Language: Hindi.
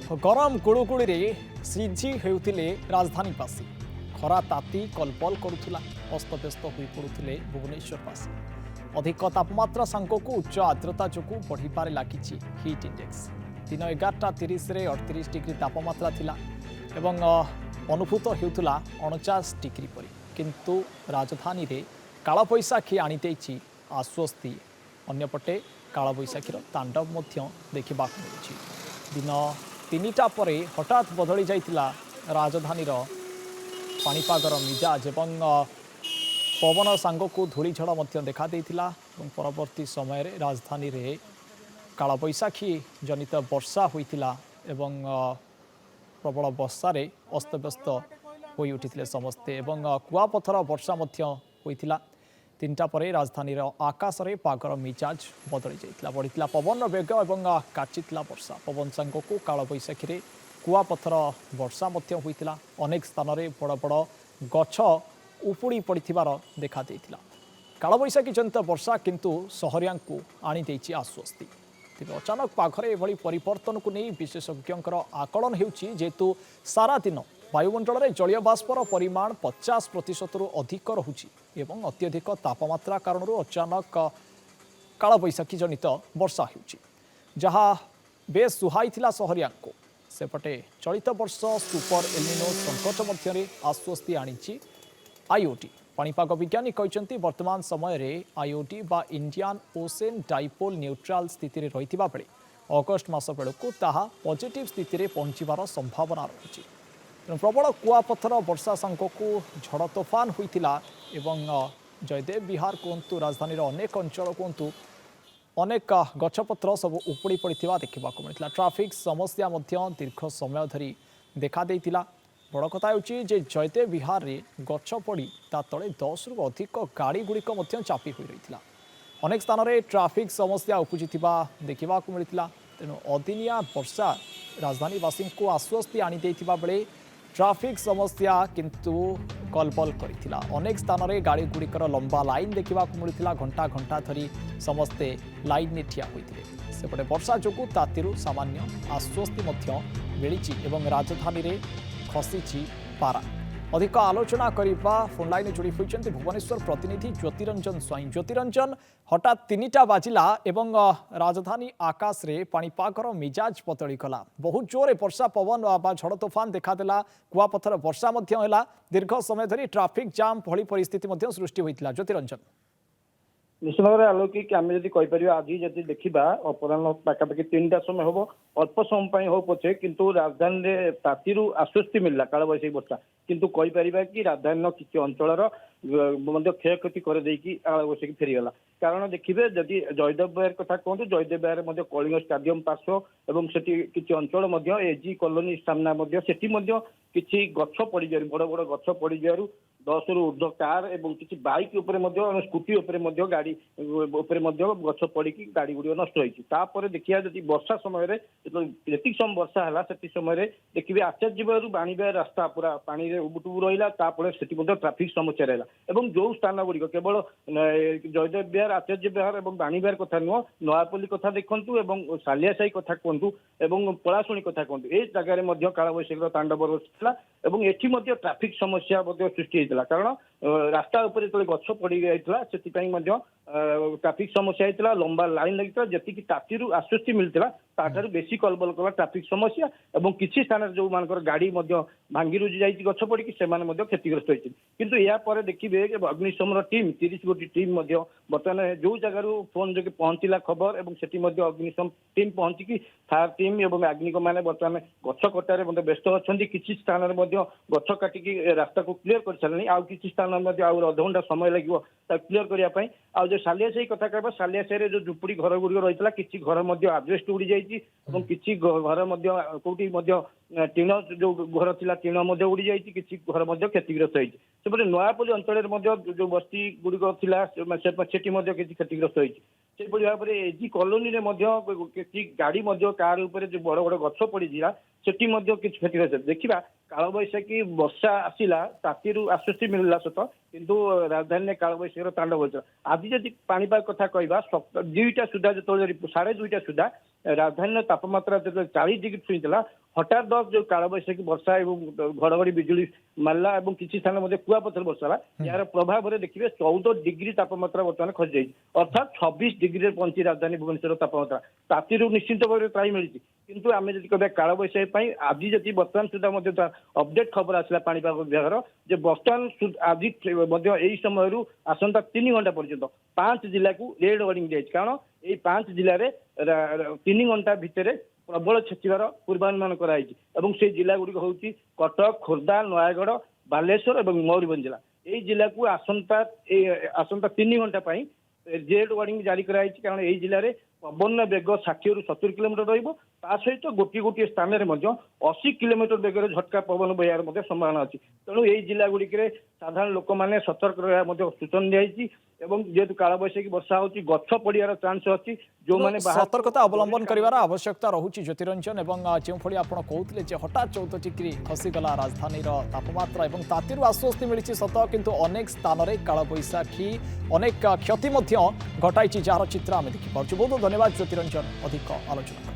गरम गुड़ुगुड़ी सिझी होते राजधानीवासी खरा ताती कलपल करुला अस्तव्यस्त हो पड़ुले भुवनेश्वरवासी अधिक तापमात्रा सांगक उच्च आर्द्रता जो बढ़िबार लगी हिट इंडेक्स दिन 11:30 38 डिग्री तापमात्रा थिला एवं अनुभूत होता 49 डिग्री परी किंतु राजधानी रे कालबैशाखी आनीदेछि आश्वस्ति अन्यपटे कालबैशाखीर तांडव देखा मिलुछि दिन 3टा पर हठात बदली जाइतिला राजधानीर पाणीपागर मिजाज एवं पवन सांगक धूलीझड़ देखा देइतिला परवर्ती समय रे राजधानी रे कालबैशाखी जनित वर्षा होइतिला एवं प्रबल वर्षा रे अस्तव्यस्त होई उठिथिले समस्ते एवं कुआपथर वर्षा होइतिला 3टा पर राजधानीर आकाश रे पागर मिजाज बदली जाइतिला बढ़ितिला पवन वेग एवं काचितिला वर्षा पवन सांगक कालबैशाखी रे कुआपथर वर्षा होइतिला अनेक स्थान रे बड़ बड़ गछ उपुड़ी पड़िथिबार देखा देइतिला कालबैशाखी जनित वर्षा किंतु सहरियांकु आनी देइछि आश्वस्ति तेज अचानक पाखरे एभली परिवर्तन को नहीं विशेषज्ञर आकलन हेउछि जेतु सारा दिन वायुमंडल में जलीय बाष्पर परिमाण 50% रु अधिक रहुछि एवं अत्यधिक तापमात्रा कारण अचानक कालबैशाखी जनित वर्षा हेउछि जहाँ बेस सुहाइथिला सहरियांकु सेपटे चलित वर्ष सुपर एलिनो संकट मध्यरे आश्वस्ति आनिछि आईओटी पाणीपाग विज्ञानी कहते वर्तमान समय रे आईओटी बा इंडियन ओशन डाइपोल न्यूट्रल स्थिति रे रहिथिबा बेले अगस्ट मास बेलू ताहा पॉजिटिव स्थिति रे पहुंचीबार संभावना रही प्रबल कुआपथर वर्षा सांगक झड़ तोफान होइतिला एवं जयदेव विहार कहतु राजधानी अनेक अंचल कहतु अनेक गछपत्र सब उपुड़ी पड़ता देखा मिलता ट्राफिक समस्या दीर्घ समय धरी देखा देइतिला बड़ कथा होची जे जयदेव विहार रे गछ पड़ी ता तले 10 रु अधिक गाड़ी गुड़िक चापी हो रही अनेक स्थान रे ट्राफिक समस्या उपजिथिबा देखा मिलता तेणु अदिनिया वर्षा राजधानीवासी को आश्वस्ति आनी देइथिबा बेले ट्राफिक समस्या किंतु कलबल करिथिला अनेक स्थान रे गाड़ी गुड़िकर लंबा लाइन देखा मिलता घंटा घंटा धरी समस्ते लाइन में ठिया होइथिले सेपटे वर्षा जोगु तातीरु सामान्य आश्वस्ति मिली एवं राजधानी रे खसी पारा अधिक आलोचना करने फोन लाइन जोड़ी होती भुवनेश्वर प्रतिनिधि ज्योतिरंजन स्वाई ज्योतिरंजन हठात 3टा बाजिला एवं राजधानी आकाश रे पाणीपागर मिजाज बदली गला बहुत जोरे वर्षा पवन बा झड़ तोफान देखादेला कुआपथर वर्षा दीर्घ समय धरी ट्राफिक जाम भली परिस्थिति सृष्टि होता ज्योतिरंजन निश्चित भाव में आलोकिक आम जदि आज जदि देखा अपराह पाखापाखि 3टा समय हम अल्प समय हो पछे किंतु राजधानी रे तातीरु आश्वस्ति मिलला कालबैशाखी वर्षा किंतु कि राजधानी किसी अंचल क्षय क्षति कर कालबैशाखी फेरीगला कारण देखिए जदि जयदेव बिहार कथा कहतु जयदेव बिहार कलिंग स्टाडियम पार्श्व एवं सेठी किसी अंचल एजी कॉलोनी सामना किसी गछ पड़ बड़ बड़ गछ पड़ 10 रु ऊर्ध्व कार एवं किसी बाइक स्कूटी गाड़ी गछ पड़ी गाड़ी गुड़ नष्ट होती देखिए जब वर्षा समय जी समय वर्षा है से समय देखिए आचार्य बिहार बाणीबिहार रास्ता पूरा पानी उबुटुबु रहा से ट्राफिक समस्या रहा जो स्थान गुड़िक केवल जयदेव बिहार आचार्य बिहार और बाणीबिहार कथा नुह नयापल्ली कथा देखु और सालियासाही कथा कहतु और पलाशुणी कथा कहतु ए जगह कालबैशाखी तांडव रहा एटी ट्राफिक समस्या सृष्टि होता कारण रास्ता उपर जो गछ पड़ जाता से ट्राफिक समस्या होता लंबा लाइन लगी जी तातीरु आश्वस्ति मिलता ताठार बेसी कलबल कला ट्राफिक समस्या और किसी स्थान जो मान गाड़ी भांगी रुझी जाइए गछ पड़ी से क्षतिग्रस्त होती किंतु या देखिए अग्निशम टीम 30 गोटी टीम बर्तमान जो जगार फोन जो पहुंचला खबर और से अग्निशम टीम पहुंचिकी फायर टीम और आग्निक मैंने बर्तमान गछ कटार व्यस्त अच्छा किसी स्थान गछ काटिकी रास्ता को क्लीयर कर सारे आउ किसी स्थान अधघंटा समय लगे क्लीयर करने आज जो सालियासाही कथा कह सालियासाही जो झुपड़ी घर गुड़ रही किसी घर आजबेस्ट उड़ी जाइए किसी घर कौटी टीण जो घर थी टीण उड़ी जाइए किसी घर क्षतिग्रस्त होती सेपटे नयापल्ली अंचल जो बस्ती गुड़िक थी किसी क्षतिग्रस्त होती से भाव में एजी कॉलोनी किसी गाड़ी कार उपर जो बड़ बड़ गछ पड़ी सेठी किसी क्षतिग्रस्त देखा कालबैशाखी वर्षा आसला तातीरु आश्वस्ति मिलला सत किंतु राजधानी कालबैशाखी तांडव होता आज जब पाणीपाग कथा कहवा 2टा सुधा जो 2:30 सुधा राजधानी तापमात्रा जो 40 डिग्री छुईला हठात जो कालबैशाखी वर्षा एवं घड़घड़ी बिजुली मारला और किसी स्थान में कुआपथर वर्षा यार प्रभाव में देखिए 14 डिग्री तापमात्रा बर्तमान खसी जाइए अर्थात 26 डिग्री पहुंची राजधानी भुवनेश्वर तापमात्रा ताती निश्चित भाव त्राही मिली किंतु आम जब कह कालबैशाखी आज जब बर्तमान सुधा अपडेट खबर आसला पाणीपाग विभाग जे बर्तमान आज यही समय आसंता 3 घंटा पर्यंत 5 जिला को रेड वार्निंग दिया कारण ये 5 जिले में 3 घंटा भितर प्रबल छेचिबार पूर्वानुमान कराई से जिला गुड़िक हूँ कटक खोर्धा नयागढ़ बालेश्वर और मयूरभंज जिला यही जिला को आसंता 3 घंटा रेड वार्निंग जारी कराई कारण यही जिले में पवन बेग 60 ରୁ 70 किलोमीटर रहा सहित गोटे गोटे स्थान में 80 किलोमीटर बेगर झटका पवन बहार संभावना अच्छी तेणु यही जिला गुड़िक साधारण लोक मैंने सतर्क रहा सूचना दिखाई जेहेतु कालबैशाखी वर्षा होती गछ पड़ियार चांस अच्छी जो मैंने सतर्कता अवलंबन करार आवश्यकता रहुछि ज्योतिरंजन जो भली आप कहते हठात 14 डिग्री खसीगला राजधानी तापमात्रा और ताती आश्वस्ति मिली सत किंतु अनेक स्थान में कालबैशाखी अनेक क्षति घटाई जार चित्र आम देखिपुँ बहुत बहुत धन्यवाद ज्योतिरंजन अधिक आलोचना।